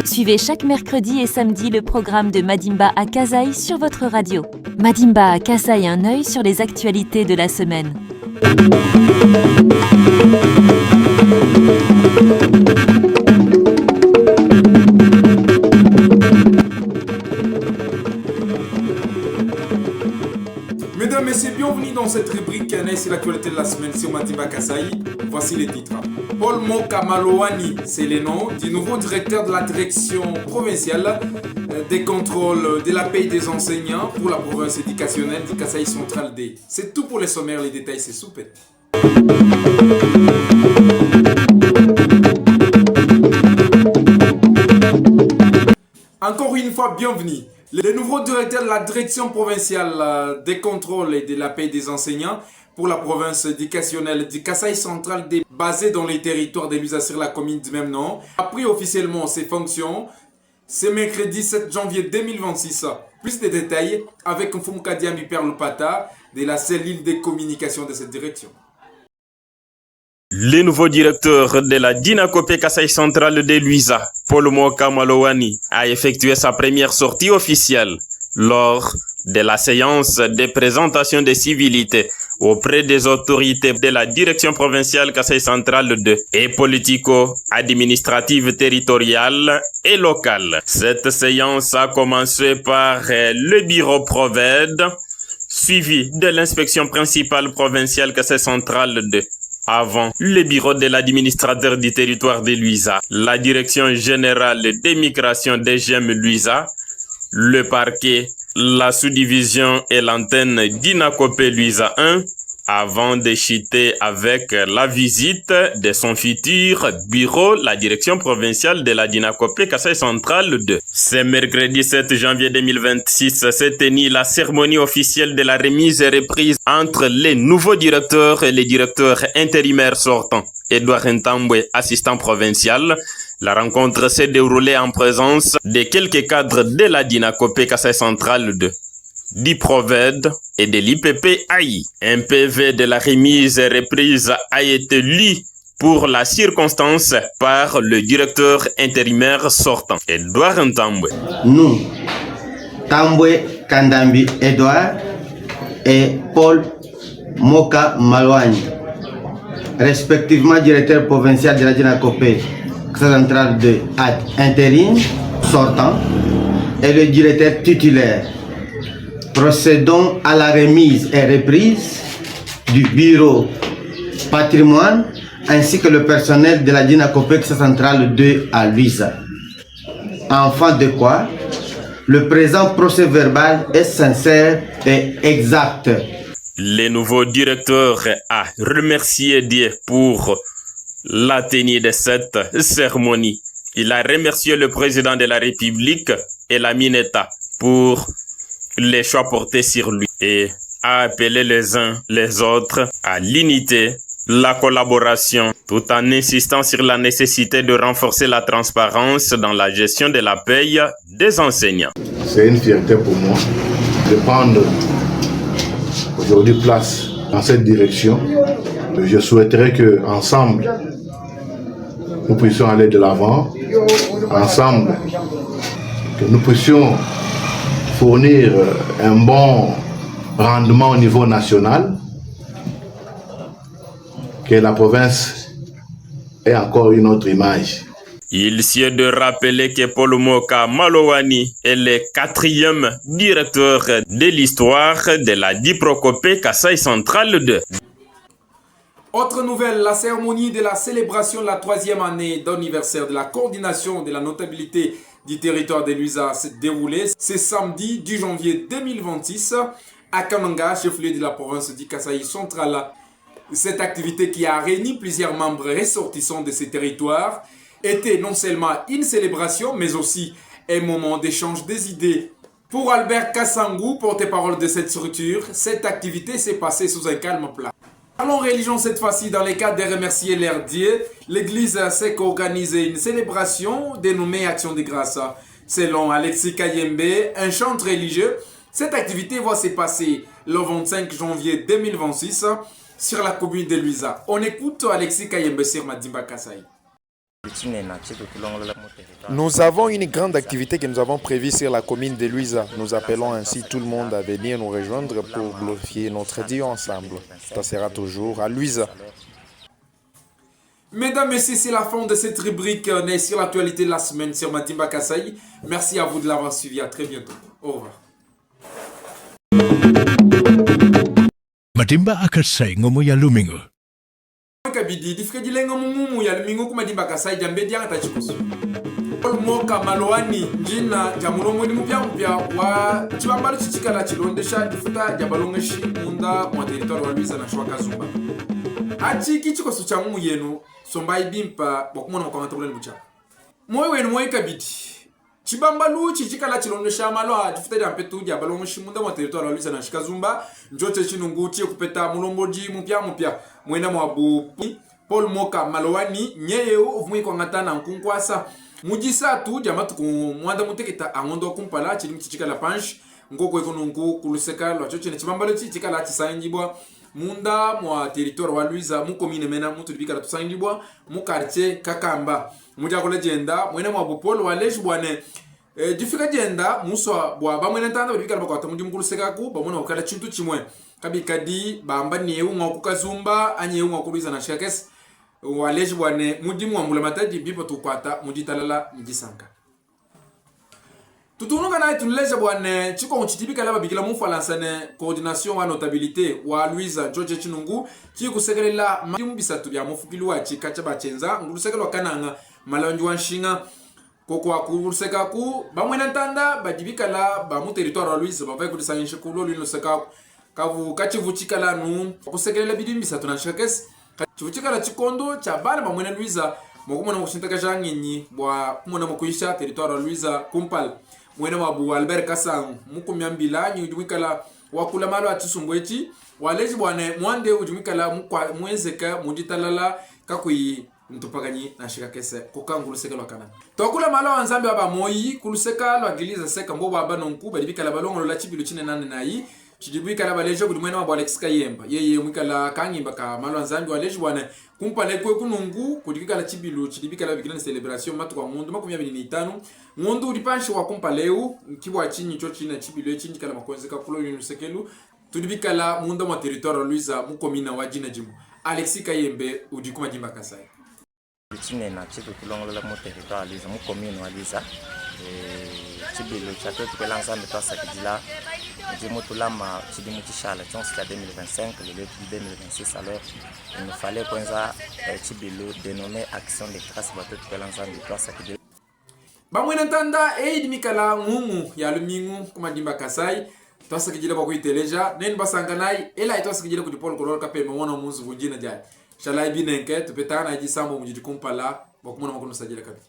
Suivez chaque mercredi et samedi le programme de Madimba à Kasaï sur votre radio. Madimba à Kasaï, un œil sur les actualités de la semaine. Mesdames, Messieurs, bienvenue dans cette rubrique c'est l'actualité de la semaine sur Madimba Kasaï. Voici les titres. Paul Moka Malouani, c'est le nom du nouveau directeur de la direction provinciale des contrôles de la paie des enseignants pour la province éducationnelle du Kasaï Central D. C'est tout pour les sommaires, les détails c'est soupette. Encore une fois, bienvenue. Le nouveau directeur de la direction provinciale des contrôles et de la paie des enseignants pour la province éducationnelle du Kasaï Central D, basé dans les territoires de Luisa sur la commune du même nom, a pris officiellement ses fonctions ce mercredi 7 janvier 2026. Plus de détails avec Mfumka Diambi Perlupata de la cellule de communication de cette direction. Le nouveau directeur de la Dinakopé Kasaï Central de Luisa, Paul Moka Malouani, a effectué sa première sortie officielle lors de la séance de présentation des civilités auprès des autorités de la direction provinciale Kasaï Central 2 et politico-administrative territoriale et locale. Cette séance a commencé par le bureau Proved, suivi de l'inspection principale provinciale Kasaï Central 2. Avant le bureau de l'administrateur du territoire de Luisa, la direction générale des migrations DGM Luisa, le parquet, la sous-division et l'antenne d'Inakopé Luisa 1, avant de chuter avec la visite de son futur bureau, la direction provinciale de la Dinakopé Kasaï Central 2. Ce mercredi 7 janvier 2026 s'est tenue la cérémonie officielle de la remise et reprise entre les nouveaux directeurs et les directeurs intérimaires sortants. Edouard Ntambwe, assistant provincial. La rencontre s'est déroulée en présence de quelques cadres de la Dinakopé Kasaï Central 2. d'Iproved et de l'IPP-AI. Un PV de la remise et reprise a été lu pour la circonstance par le directeur intérimaire sortant, Edouard Ntambwe. Nous, Tambwe Kandambi Edouard et Paul Moka Malouani, respectivement directeur provincial de la Dinakopé centrale de intérim sortant et le directeur titulaire. Procédons à la remise et reprise du bureau patrimoine ainsi que le personnel de la Dinakopé centrale 2 à Luisa. Enfin de quoi, le présent procès verbal est sincère et exact. Le nouveau directeur a remercié Dieu pour la tenue de cette cérémonie. Il a remercié le président de la République et la Mineta pour les choix portés sur lui et a appelé les uns les autres à l'unité, la collaboration, tout en insistant sur la nécessité de renforcer la transparence dans la gestion de la paye des enseignants. C'est une fierté pour moi de prendre aujourd'hui place dans cette direction. Je souhaiterais que ensemble nous puissions aller de l'avant, ensemble que nous puissions fournir un bon rendement au niveau national, que la province ait encore une autre image. Il sied de rappeler que Paul Moka Malouani est le 4e directeur de l'histoire de la Dinakopé Kasaï Central 2. Autre nouvelle, la cérémonie de la célébration de la 3e année d'anniversaire de la coordination de la notabilité du territoire de Luisa s'est déroulée ce samedi 10 janvier 2026 à Kananga, chef-lieu de la province du Kasaï Central. Cette activité qui a réuni plusieurs membres ressortissants de ces territoires était non seulement une célébration, mais aussi un moment d'échange des idées. Pour Albert Kassangou, porte-parole de cette structure, cette activité s'est passée sous un calme plat. Parlons religion cette fois-ci, dans le cadre de remercier leur Dieu, l'église s'est organisée une célébration dénommée Action de grâce. Selon Alexis Kayembe, un chantre religieux, cette activité va se passer le 25 janvier 2026 sur la commune de Luisa. On écoute Alexis Kayembe sur Madimba Kasai. Nous avons une grande activité que nous avons prévue sur la commune de Luisa. Nous appelons ainsi tout le monde à venir nous rejoindre pour glorifier notre Dieu ensemble. Ça sera toujours à Luisa. Mesdames, Messieurs, c'est la fin de cette rubrique née sur l'actualité de la semaine sur Madimba Kasai. Merci à vous de l'avoir suivi. À très bientôt. Au revoir. Madimba Kasai ngomo ya lumingo. Kabidi difika jilenga mumu ya lumingo kuma Madimba Kasai jambe dianga tachikoso. Moka malwani njina jamurongo ni mupya wa chibambalo chichikala chilondesha difuta jabalongeshi munda mwa territoire wa Luisa na Shwaka Zumba. Achi kichikoso cha mumu yenu somba ibimpa bakumona kwa matabulani bucha. Moyo wenu moyo kabidi. Chibambalu chichikala chilondesha malwa difuta jampetu jabalongeshi munda mwa territoire wa Luisa na Shwaka Zumba. Njoche chinungu chie kupeta mulomboji mupya mwena mwabu Paul Moka malwani nyeyeu uvumui kwa ngatana nkunkwasa. Mujisa tu jamatu kumwanda muteketa angondo kumpala chili mchichika la panch ngoko ekonunku kuluseka lwa choche ne chibambalo chichika la chisanjibwa munda mwa territoire wa Luisa mu commune mena mutu dibika la tusanjibwa mu quartier Kakamba muja ko legenda mwene mwa Bopol wa lejbwane difika jenda muswa bwa bamwene tanda dibika la bakwata mundi mukuluseka ku bamona okala chintu chimwe kabikadi bamba nieu ngwa kukazumba anyeu ngwa Luisa na Shakes waleji bwane mudimu wa mulamataji bipo tukwata muditalala mjisanga tutunuka na tunleja bwane chiko nchitibika laba bikila mufalansane coordination wa notabilité wa Luisa George Chinungu chikusekelela madimu bisatu bya mufukilu wa chikacha bachenza ngulusekelo kananga malanju wa nshinga kokwa kuluseka ku bamwena ntanda badibika la ba mu territoire wa Luisa bavai kudisanyisha kulo linoseka kavu kachivuchikala nu kusekelela bidimu bisatu na Shakes chivuchikala chikondo cha bana bamwena Luisa mokumona mukushintaka janginyi bwa kumona mukuisha territoire Luisa kumpal mwena wabu Albert Kasang mukumyambila nyi ujumikala wakula malo atusumboechi waleji bwane mwande ujumikala mwezeka muditalala kakui mtupaganyi na shikakese kukanguluseka lwakana tokula malo wanzambi waba moyi kuluseka lwagiliza seka mbobo aba nonku balibikala balongolo la chibilo chine nane nayi chidibika la balejo kuli mwena wa Alex Kayemba yeye mwikala kangimba ka malwa nzambi walejo bwana kumpale kwe kunungu kudibika la chibilu chidibika la bigila celebration matu kwa mundu makumya 25 mundu ulipanshi wa kumpaleu kibwa chinyi cho china chibilu chinyi kala makonzeka kulo yunusekelu tudibika la mundu mwa territoire Luisa mukomina wa jina jimu Alex Kayembe udikuma jimba Kasai chine na chitu kulongola mu territoire Luisa mukomina wa Luisa chibilu chato tukelanza metasa kidila Mutulama Chidimu Chishala, jusqu'à 2025, le 2026, alors il nous fallait qu'on ait Chibilo dénommé Action de Grâce Bateau de l'ensemble de classe. Bamwena tanda mikala ngumu ya lumingu kuma dimba Kasai tosa kijila kwa kuiteleja nen basanganai ela itosa kijila kujipolo kolor kape mwana munzu vunjina jai shalai binenke tupetana jisambo mujikumpala bakumona makono sajila kabi